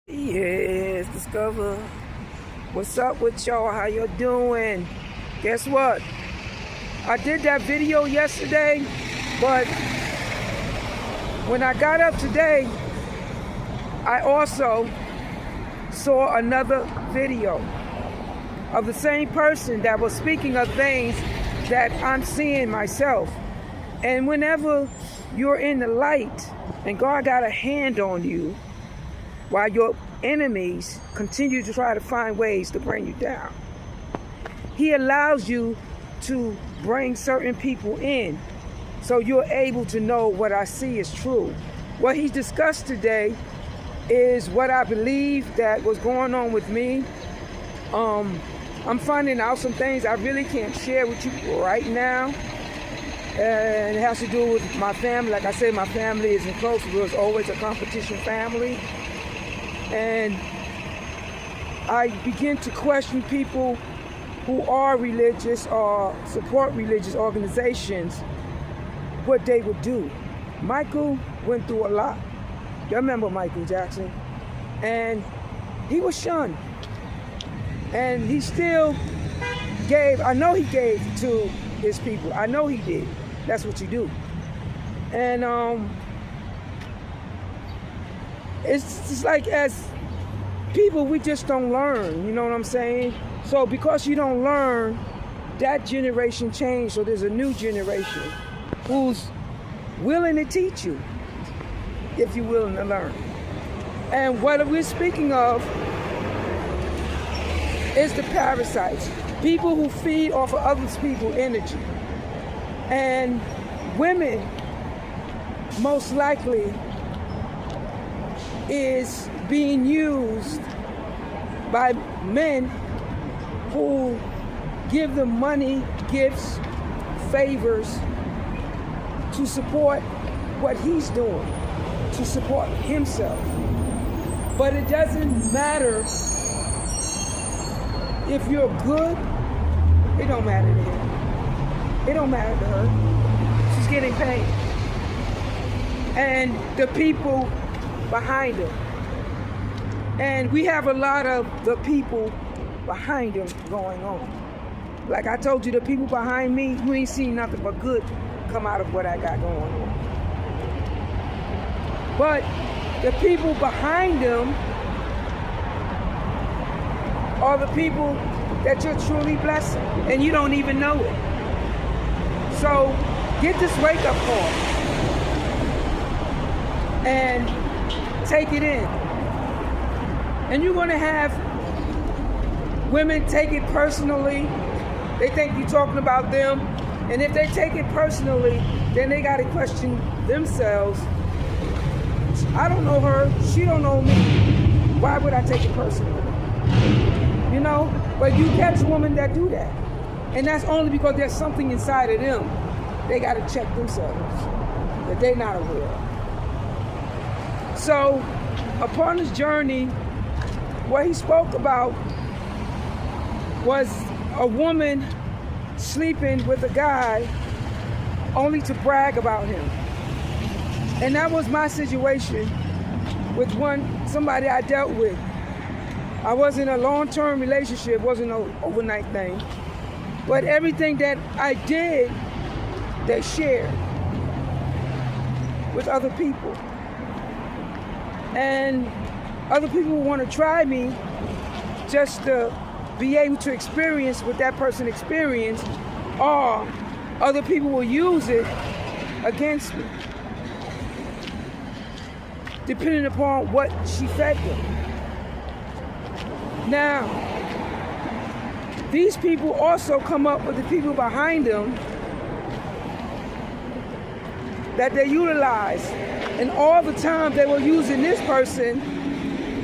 Yes, Discover. What's up with y'all? How you doing? Guess what? I did that video yesterday, but when I got up today, I also saw another video of the same person that was speaking of things that I'm seeing myself. And whenever you're in the light and God got a hand on you, while your enemies continue to try to find ways to bring you down, He allows you to bring certain people in so you're able to know what I see is true. What He discussed today is what I believe that was going on with me. I'm finding out some things I really can't share with you right now. And it has to do with my family. Like I said, my family isn't close. It was always a competition family. And I begin to question people who are religious or support religious organizations, what they would do. Michael went through a lot. You remember Michael Jackson? And he was shunned. And he still gave, I know he gave to his people. I know he did. That's what you do. And it's just like, as people, we just don't learn, you know what I'm saying? So because you don't learn, that generation changed, so there's a new generation who's willing to teach you, if you're willing to learn. And what we're speaking of is the parasites, people who feed off of other people's energy. And women, most likely, is being used by men who give them money, gifts, favors to support what he's doing, to support himself. But it doesn't matter if you're good, it don't matter to him. It don't matter to her. She's getting paid. And the people behind him. And we have a lot of the people behind him going on. Like I told you, the people behind me, you ain't seen nothing but good come out of what I got going on. But the people behind him are the people that you're truly blessing, and you don't even know it. So get this wake-up call and take it in. And you're going to have women take it personally. They think you're talking about them. And if they take it personally, then they got to question themselves. I don't know her. She don't know me. Why would I take it personally? You know? But you catch women that do that. And that's only because there's something inside of them. They got to check themselves that they're not aware of. So, upon his journey, what he spoke about was a woman sleeping with a guy only to brag about him. And that was my situation with somebody I dealt with. I was in a long-term relationship, wasn't an overnight thing. But everything that I did, they shared with other people. And other people want to try me just to be able to experience what that person experienced, or other people will use it against me, depending upon what she fed them. Now, these people also come up with the people behind them that they utilize. And all the time they were using this person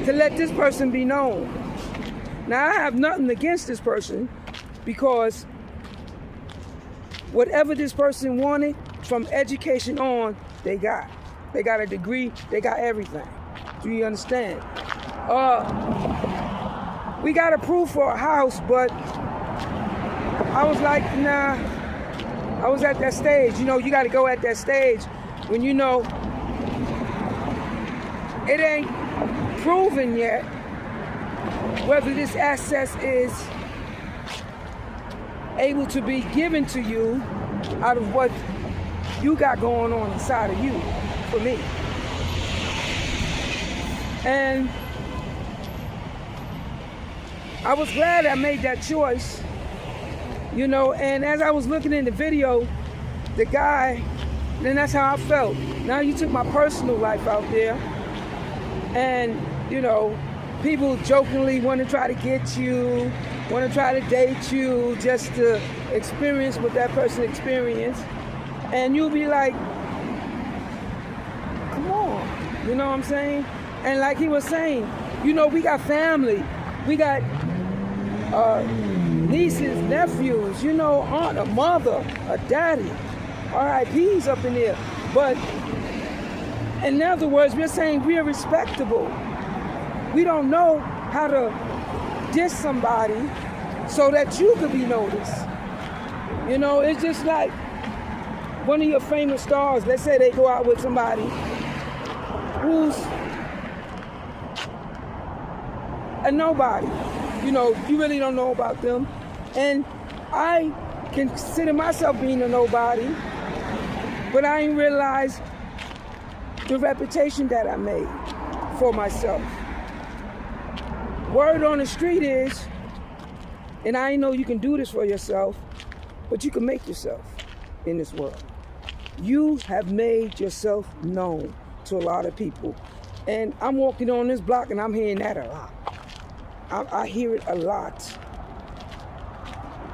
to let this person be known. Now, I have nothing against this person, because whatever this person wanted from education on, they got. They got a degree, they got everything. Do you understand? We got approved for a house, but I was like, nah. I was at that stage. You know, you got to go at that stage when you know it ain't proven yet whether this access is able to be given to you out of what you got going on inside of you, for me. And I was glad I made that choice, you know, and as I was looking in the video, the guy, then that's how I felt. Now you took my personal life out there, and, you know, people jokingly want to try to get you, want to try to date you just to experience what that person experienced. And you'll be like, come on, you know what I'm saying? And like he was saying, you know, we got family, we got nieces, nephews, you know, aunt, a mother, a daddy, RIPs up in there. But in other words, we're saying we're respectable. We don't know how to diss somebody so that you could be noticed. You know, it's just like one of your famous stars, let's say they go out with somebody who's a nobody. You know, you really don't know about them. And I consider myself being a nobody, but I didn't realize the reputation that I made for myself. Word on the street is, and I know you can do this for yourself, but you can make yourself in this world. You have made yourself known to a lot of people. And I'm walking on this block and I'm hearing that a lot. I hear it a lot.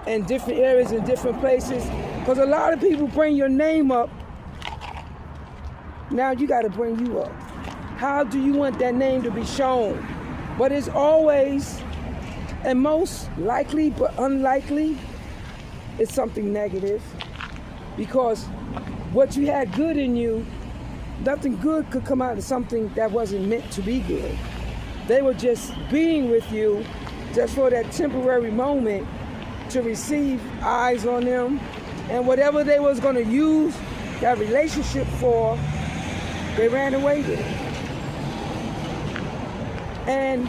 In different areas, in different places. Because a lot of people bring your name up. Now you got to bring you up. How do you want that name to be shown? But it's always, and most likely but unlikely, it's something negative. Because what you had good in you, nothing good could come out of something that wasn't meant to be good. They were just being with you just for that temporary moment to receive eyes on them. And whatever they was going to use that relationship for, they ran away with it. And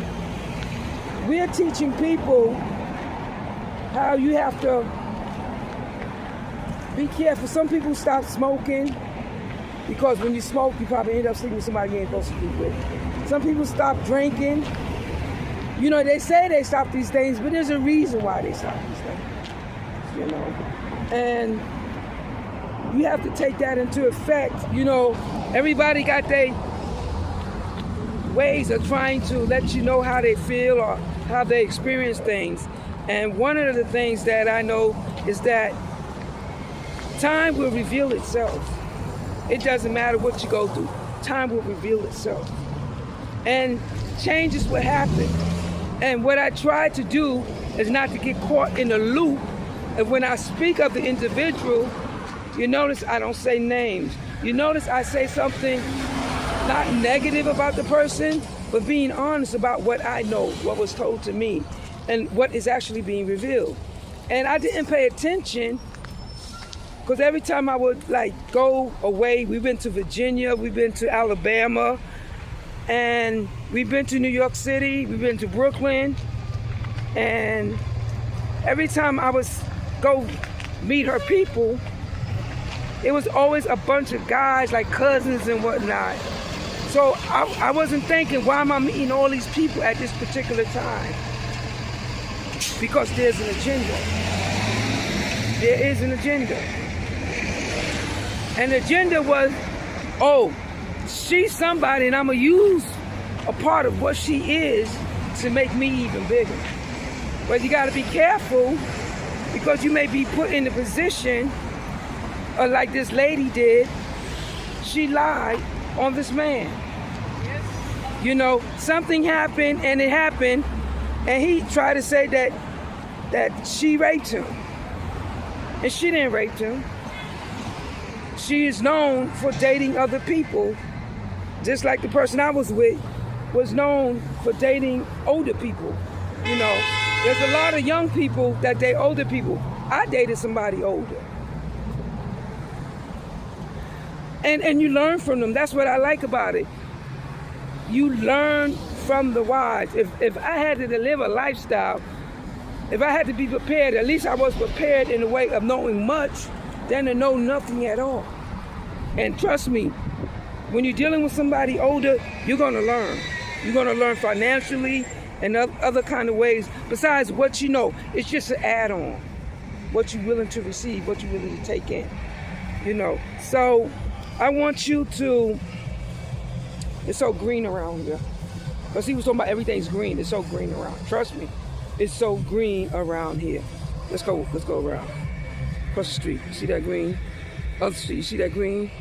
we're teaching people how you have to be careful. Some people stop smoking because when you smoke, you probably end up sleeping with somebody you ain't supposed to sleep with. Some people stop drinking. You know, they say they stop these things, but there's a reason why they stop these things, you know. And you have to take that into effect. You know, everybody got their ways of trying to let you know how they feel or how they experience things. And one of the things that I know is that time will reveal itself. It doesn't matter what you go through. Time will reveal itself. And change is what happens. And what I try to do is not to get caught in a loop. And when I speak of the individual, you notice I don't say names. You notice I say something not negative about the person, but being honest about what I know, what was told to me, and what is actually being revealed. And I didn't pay attention because every time I would like go away, we've been to Virginia, we've been to Alabama, and we've been to New York City, we've been to Brooklyn, and every time I was go meet her people, it was always a bunch of guys like cousins and whatnot. So I wasn't thinking, why am I meeting all these people at this particular time? Because there's an agenda. There is an agenda. And the agenda was, oh, she's somebody and I'm going to use a part of what she is to make me even bigger. But you got to be careful because you may be put in a position like this lady did. She lied on this man. You know, something happened and it happened and he tried to say that she raped him. And she didn't rape him. She is known for dating other people, just like the person I was with was known for dating older people. You know, there's a lot of young people that date older people. I dated somebody older. And you learn from them. That's what I like about it. You learn from the wise. If I had to live a lifestyle, if I had to be prepared, at least I was prepared in the way of knowing much than to know nothing at all. And trust me, when you're dealing with somebody older, you're going to learn. You're going to learn financially and other kind of ways. Besides what you know, it's just an add-on. What you're willing to receive, what you're willing to take in. You know. So I want you to, it's so green around here. Because he was talking about everything's green. It's so green around. Trust me. It's so green around here. Let's go around. Across the street. You see that green? Other street. You see that green?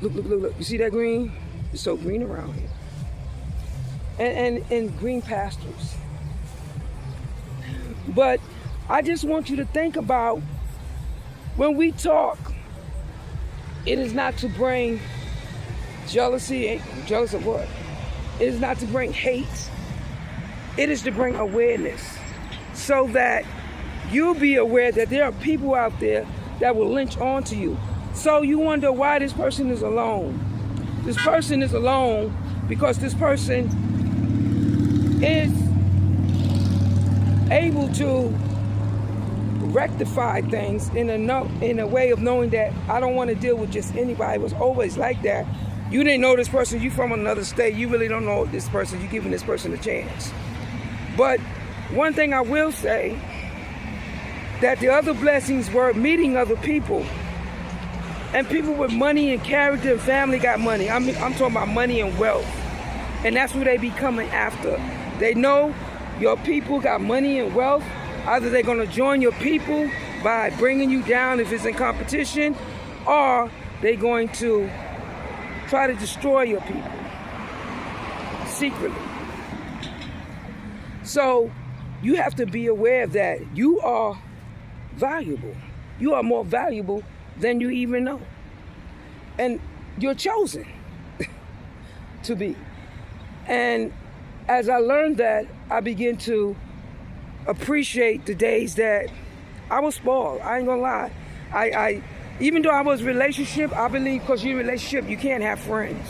Look. You see that green? It's so green around here. And green pastures. But I just want you to think about when we talk, it is not to bring jealousy. Jealous of what? It is not to bring hate. It is to bring awareness so that you'll be aware that there are people out there that will lynch onto you. So you wonder why this person is alone. This person is alone because this person is able to rectify things in a way of knowing that I don't want to deal with just anybody. It was always like that. You didn't know this person, you from another state, you really don't know this person, you're giving this person a chance. But one thing I will say, that the other blessings were meeting other people. And people with money and character and family got money. I'm talking about money and wealth. And that's what they be coming after. They know your people got money and wealth. Either they're going to join your people by bringing you down if it's in competition, or they're going to try to destroy your people secretly. So you have to be aware of that. You are valuable. You are more valuable than you even know. And you're chosen to be. And as I learned that, I began to appreciate the days that I was spoiled. I ain't gonna lie. I even though I was in a relationship, I believe because you're in a relationship, you can't have friends.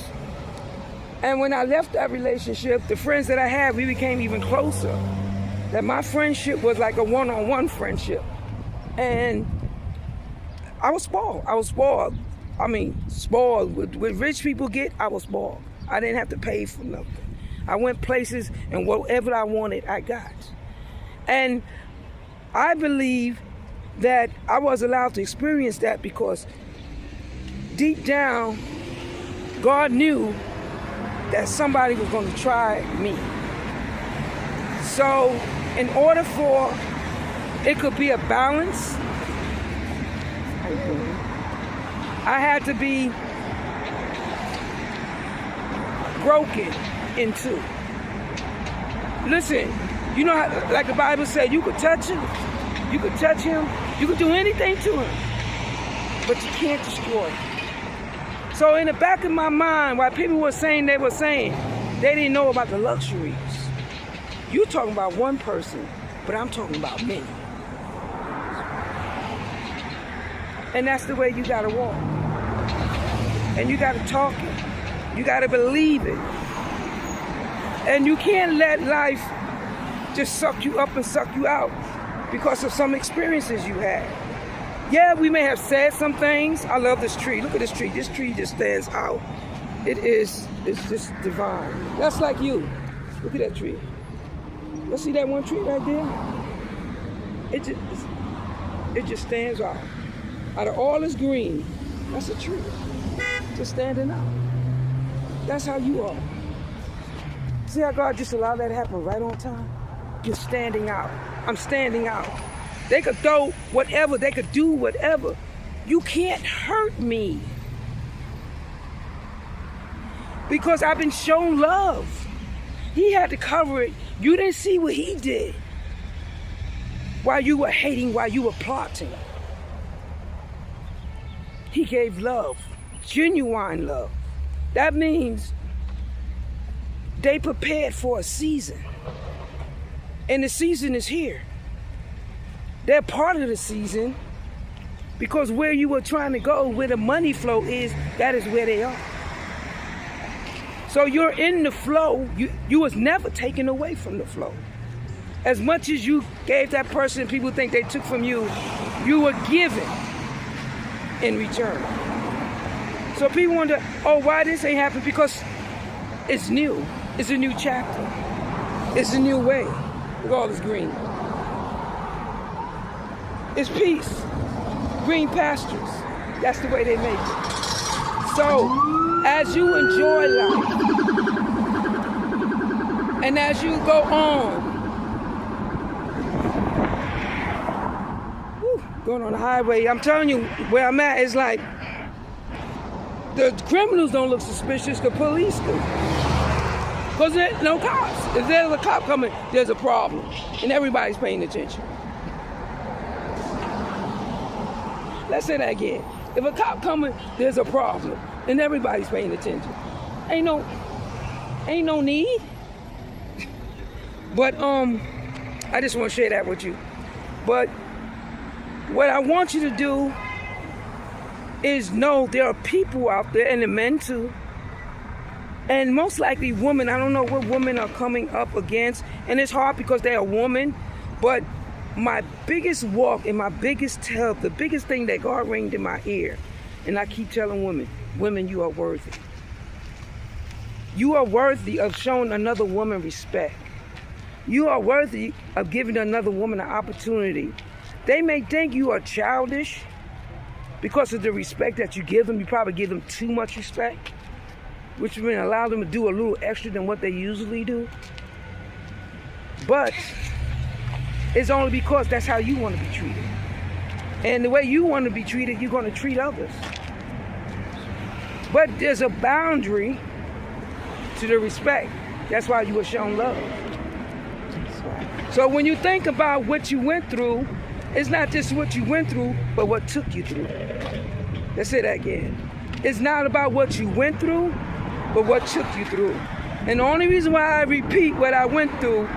And when I left that relationship, the friends that I had, we became even closer. That my friendship was like a one-on-one friendship. And I was spoiled. I was spoiled. I mean, spoiled. What rich people get, I was spoiled. I didn't have to pay for nothing. I went places and whatever I wanted, I got. And I believe that I was allowed to experience that because deep down, God knew that somebody was going to try me. So in order for it could be a balance, I had to be broken in two. Listen, you know how, like the Bible said, you could touch him, you could do anything to him, but you can't destroy him. So in the back of my mind, while people were saying, they didn't know about the luxuries. You're talking about one person, but I'm talking about many. And that's the way you gotta walk. And you gotta talk it. You gotta believe it. And you can't let life just suck you up and suck you out because of some experiences you had. Yeah, we may have said some things. I love this tree. Look at this tree. This tree just stands out. It's just divine. That's like you. Look at that tree. Let's see that one tree right there? It just stands out. Out of all this green, that's a tree. Just standing out. That's how you are. See how God just allowed that to happen right on time? You're standing out. I'm standing out. They could throw whatever. They could do whatever. You can't hurt me. Because I've been shown love. He had to cover it. You didn't see what he did. While you were hating, while you were plotting. He gave love. Genuine love. That means they prepared for a season. And the season is here. They're part of the season because where you were trying to go, where the money flow is, that is where they are. So you're in the flow. You was never taken away from the flow. As much as you gave that person, people think they took from you, you were given in return. So people wonder, oh, why this ain't happening? Because it's new. It's a new chapter. It's a new way. Look, all this green. It's peace. Green pastures. That's the way they make it. So, as you enjoy life, and as you go on, going on the highway, I'm telling you, where I'm at, it's like, the criminals don't look suspicious, the police do. Because there's no cops. If there's a cop coming, there's a problem. And everybody's paying attention. Let's say that again. If a cop coming, there's a problem. And everybody's paying attention. Ain't no need. But I just want to share that with you. But what I want you to do is know there are people out there, and the men too, and most likely women. I don't know what women are coming up against, and it's hard because they're a woman. But my biggest walk and my biggest help, the biggest thing that God ringed in my ear, and I keep telling women, you are worthy. You are worthy of showing another woman respect. You are worthy of giving another woman an opportunity. They may think you are childish because of the respect that you give them. You probably give them too much respect, which would allow them to do a little extra than what they usually do. But it's only because that's how you want to be treated. And the way you want to be treated, you're going to treat others. But there's a boundary to the respect. That's why you were shown love. So when you think about what you went through, it's not just what you went through, but what took you through. Let's say that again. It's not about what you went through, but what took you through. And the only reason why I repeat what I went through,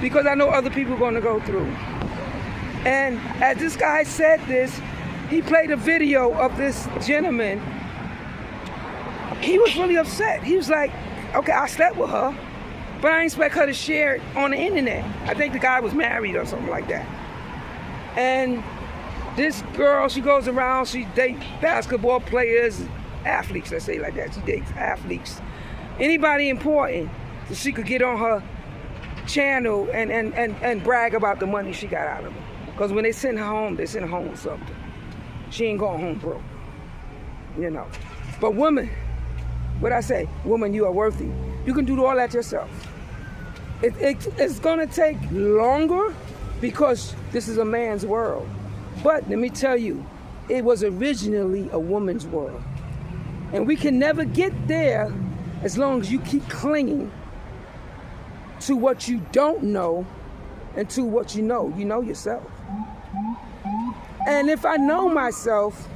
because I know other people are going to go through. And as this guy said this, he played a video of this gentleman. He was really upset. He was like, okay, I slept with her, but I didn't expect her to share it on the internet. I think the guy was married or something like that. And this girl, she goes around, she dates basketball players, athletes, let's say it like that. She dates athletes. Anybody important, so she could get on her channel and brag about the money she got out of them. Because when they send her home, they send her home with something. She ain't going home broke, you know. But woman, what I say, woman, you are worthy. You can do all that yourself. It's gonna take longer because this is a man's world. But let me tell you, it was originally a woman's world. And we can never get there as long as you keep clinging to what you don't know and to what you know. You know yourself. And if I know myself,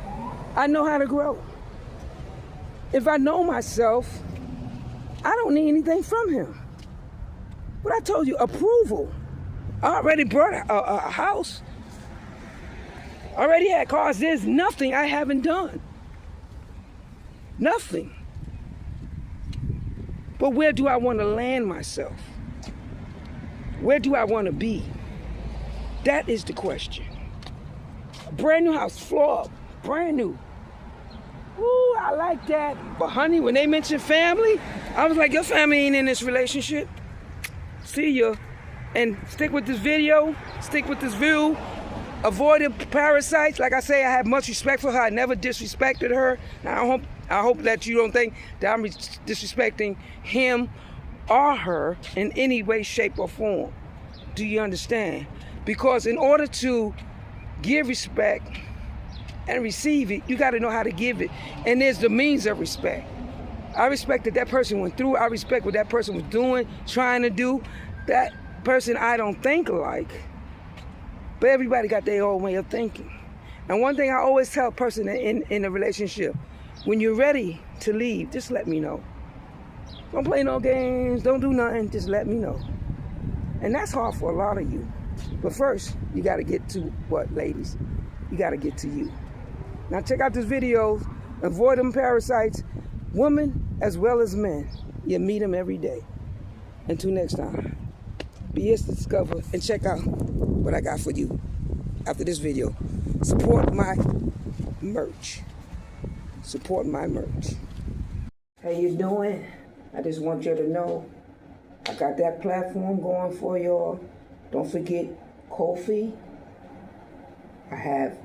I know how to grow. If I know myself, I don't need anything from him. But I told you, approval. I already bought a house. I already had cars. There's nothing I haven't done. Nothing. But where do I want to land myself? Where do I want to be? That is the question. A brand new house, floor up, brand new. Ooh, I like that. But honey, when they mentioned family, I was like, your family ain't in this relationship. See ya. And stick with this video, stick with this view. Avoid the parasites. Like I say, I have much respect for her. I never disrespected her. Now, I hope that you don't think that I'm disrespecting him or her in any way, shape, or form. Do you understand? Because in order to give respect and receive it, you got to know how to give it. And there's the means of respect. I respect that person went through. I respect what that person was doing, trying to do. That person I don't think alike. But everybody got their own way of thinking. And one thing I always tell a person in a relationship, when you're ready to leave, just let me know. Don't play no games, don't do nothing, just let me know. And that's hard for a lot of you. But first, you gotta get to what, ladies? You gotta get to you. Now check out this video, avoid them parasites, women as well as men. You meet them every day. Until next time, be as discover and check out what I got for you after this video. Support my merch. Support my merch. How you doing? I just want you to know I got that platform going for y'all. Don't forget Ko-fi. I have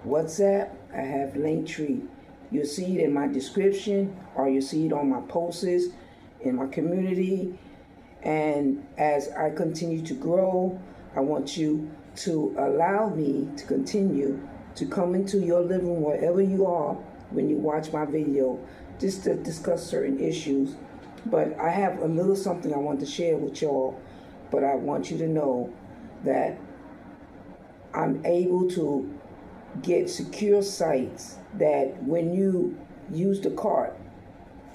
WhatsApp. I have Linktree. You'll see it in my description, or you'll see it on my posts in my community. And as I continue to grow, I want you to allow me to continue to come into your living room wherever you are when you watch my video, just to discuss certain issues. But I have a little something I want to share with y'all, but I want you to know that I'm able to get secure sites that when you use the cart,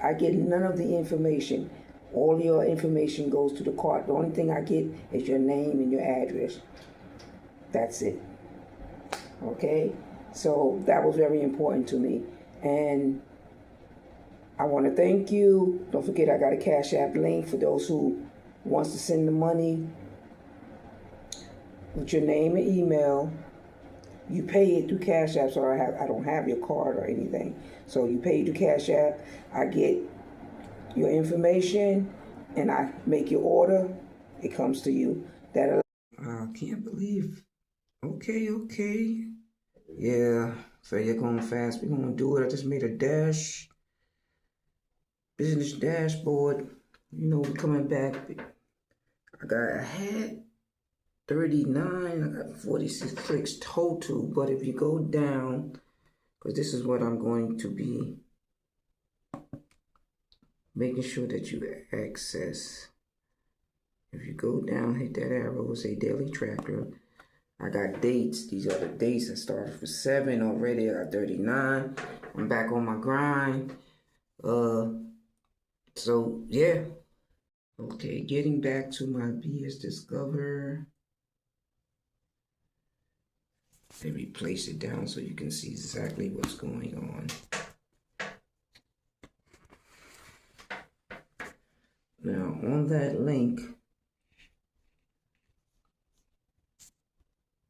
I get none of the information. All your information goes to the cart. The only thing I get is your name and your address. That's it. Okay? So that was very important to me. And I want to thank you. Don't forget I got a Cash App link for those who wants to send the money with your name and email. You pay it through Cash App, so I don't have your card or anything. So you pay through Cash App. I get your information and I make your order. It comes to you. I can't believe. Okay. Yeah, so you're going fast. We're going to do it. I just made a business dashboard. You know, we're coming back. I had 39. I got 46 clicks total. But if you go down, because this is what I'm going to be making sure that you access. If you go down, hit that arrow, say daily tracker. I got dates. These are the dates. I started for 7 already. I got 39. I'm back on my grind. So yeah. Okay, getting back to my BS Discover. Let me place it down so you can see exactly what's going on. Now on that link,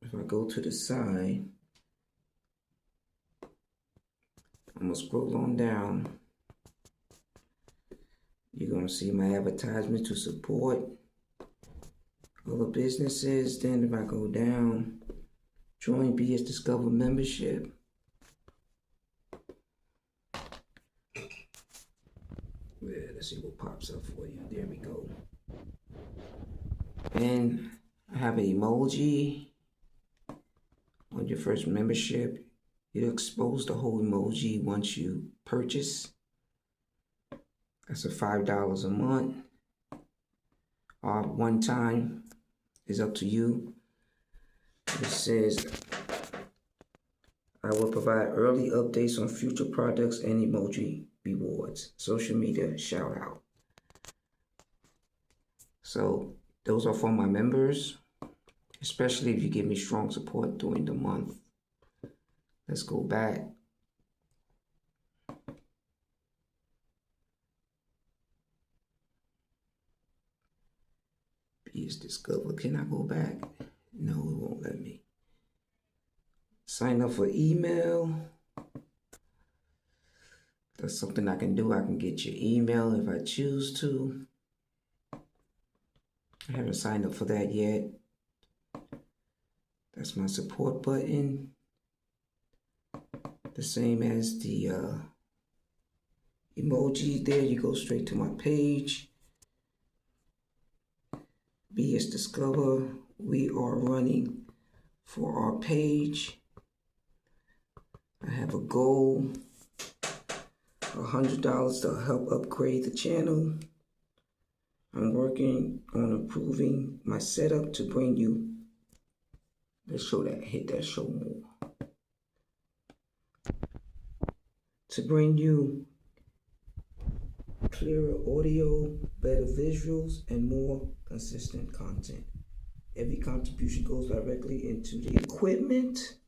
if I go to the side, I'm gonna scroll on down. You're gonna see my advertisement to support other businesses. Then if I go down, join BS Discover membership. Yeah, let's see what pops up for you. There we go. And I have an emoji on your first membership. You expose the whole emoji once you purchase. That's a $5 a month. One time is up to you. It says, I will provide early updates on future products and emoji rewards. Social media shout out. So those are for my members, especially if you give me strong support during the month. Let's go back. BS Discover. Can I go back? No, it won't let me. Sign up for email. That's something I can do. I can get your email if I choose to. I haven't signed up for that yet. That's my support button. The same as the emoji there. You go straight to my page. BS Discover. We are running for our page. I have a goal, $100 to help upgrade the channel. I'm working on improving my setup to bring you, let's show that, hit that show more. To bring you clearer audio, better visuals, and more consistent content. Every contribution goes directly into the equipment.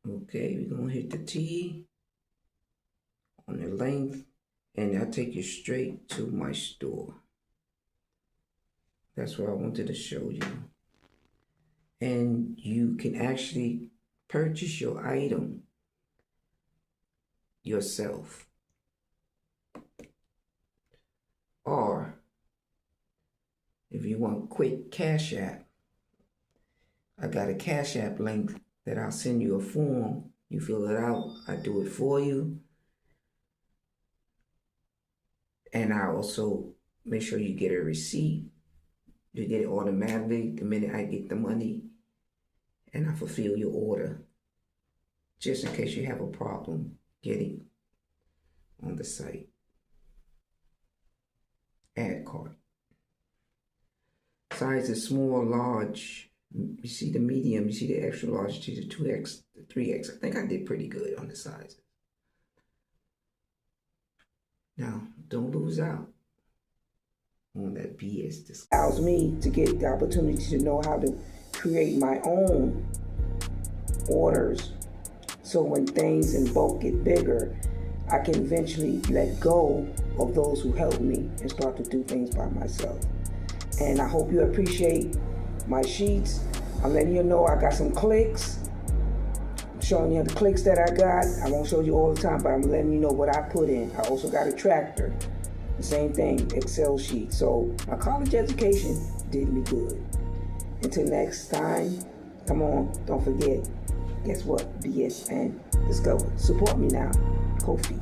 Okay, we're gonna hit the T on the length and I'll take you straight to my store. That's what I wanted to show you. And you can actually purchase your item yourself. Or if you want quick Cash App, I got a Cash App link that I'll send you a form. You fill it out, I do it for you. And I also make sure you get a receipt. You get it automatically the minute I get the money, and I fulfill your order, just in case you have a problem getting on the site. Add cart. Size is small, large. You see the medium, you see the extra large, you see the 2X, the 3X. I think I did pretty good on the sizes. Now, don't lose out on that BS discount. Allows me to get the opportunity to know how to create my own orders, so when things in bulk get bigger, I can eventually let go of those who helped me and start to do things by myself. And I hope you appreciate my sheets. I'm letting you know I got some clicks. I'm showing you the clicks that I got. I won't show you all the time, but I'm letting you know what I put in. I also got a tractor. The same thing, Excel sheet. So my college education did me good. Until next time, come on, don't forget. Guess what? BS and Discover. Support me now. Kofi.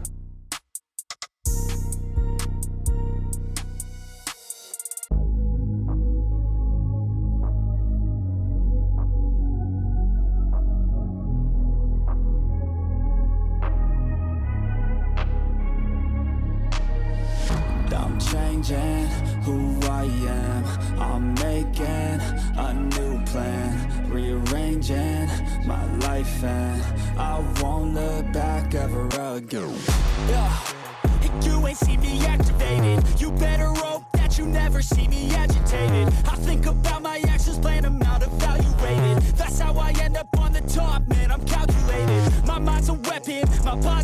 I'm changing who I am. I'm making a new plan, rearranging my life, and I won't look back ever again. Yeah, you ain't see me activated. You better hope that you never see me agitated. I think about my actions, plan them out, evaluated. That's how I end up on the top, man. I'm calculated. My mind's a weapon, my body